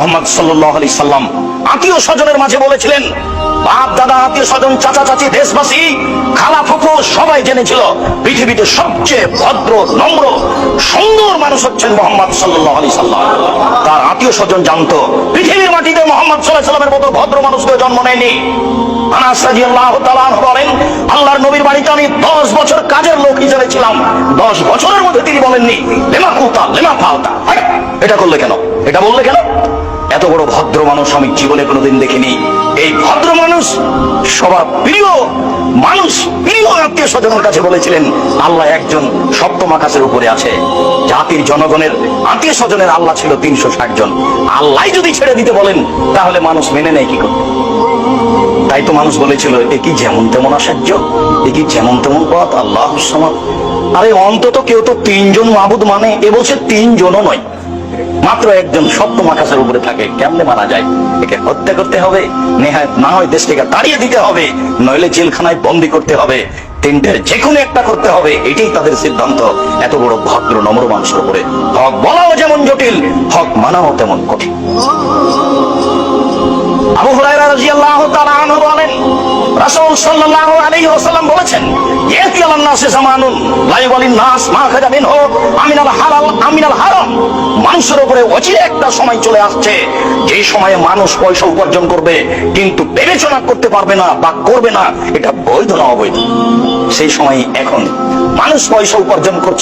মুহাম্মদ সাল্লাল্লাহু আলাইহি সাল্লাম আত্মীয় স্বজনের মাঝে বলেছিলেন, বাপ দাদা আত্মীয় স্বজন চাচা চাচি দেশবাসী খালা ফুফু সবাই জেনেছিল পৃথিবীতে সবচেয়ে ভদ্র নম্র সুন্দর মানুষ হচ্ছেন মুহাম্মদ সাল্লাল্লাহু আলাইহি সাল্লাম। তার আত্মীয় স্বজন জানতো পৃথিবীর মাটিতে মুহাম্মদ সাল্লাল্লাহু আলাইহি সাল্লামের মতো ভদ্র মানুষ কেউ জন্ম নেয়নি। আনাস রাদিয়াল্লাহু তাআলা আনহু বলেন, আল্লাহর নবীর বাড়িতে আমি 10 বছর কাজের লোক হিসেবে ছিলাম। 10 বছরের মধ্যে তিনি বলেননি লেমা কুতা লেমা ফালতা, এটা করলে কেন, এটা বললে কেন। এত বড় ভদ্র মানুষ আমি জীবনে কোনোদিন দেখিনি। এই ভদ্র মানুষ সবার প্রিয় মানুষ, প্রিয় আত্মীয় স্বজনের কাছে বলেছিলেন আল্লাহ একজন সপ্তম আকাশের উপরে আছে। জাতির জনগণের আত্মীয় স্বজনের আল্লাহ ছিল 360 জন। আল্লাহ যদি ছেড়ে দিতে বলেন তাহলে মানুষ মেনে নেয় কি করবে। তাই তো মানুষ বলেছিল এ কি যেমন তেমন আশ্চর্য, এ কি যেমন তেমন পথ, আল্লাহুস সামাদ। আরে অন্তত কেউ তো 3 জন মাবুদ মানে, এ বলছে 3 জনও নয়, মাত্র একজন সপ্তম আকাশের উপরে থাকে। কেমনে মারা যায়? একে হত্যা করতে হবে, নেহায়েত না হয় দেশ থেকে তাড়িয়ে দিতে হবে, নইলে জেলখানায় বন্দী করতে হবে, তিনটের যে কোনো একটা করতে হবে, এটাই তাদের সিদ্ধান্ত। এত বড় ভদ্র নম্র মানুষের উপরে হক বলাও যেমন জটিল, হক মানাও তেমন কঠিন। আবু হুরায়রা রাদিয়াল্লাহু তাআলা আনহু বলেন, রাসূল সাল্লাল্লাহু আলাইহি ওয়াসাল্লাম বলেছেন, ইয়াতি আলান নাসি জামানুন লা ইয়ালিন নাস মা খাজা মিনহু আমিনাল হালাল আমিনাল হারাম। মানুষের উপরে অচিরে একটা সময় চলে আসছে যে সময়ে মানুষ পয়সা উপার্জন করবে কিন্তু বিবেচনা করতে পারবে না বা করবে না এটা বৈধ না অবৈধ। সেই সময় এখন মানুষ পয়সা উপার্জন করছে।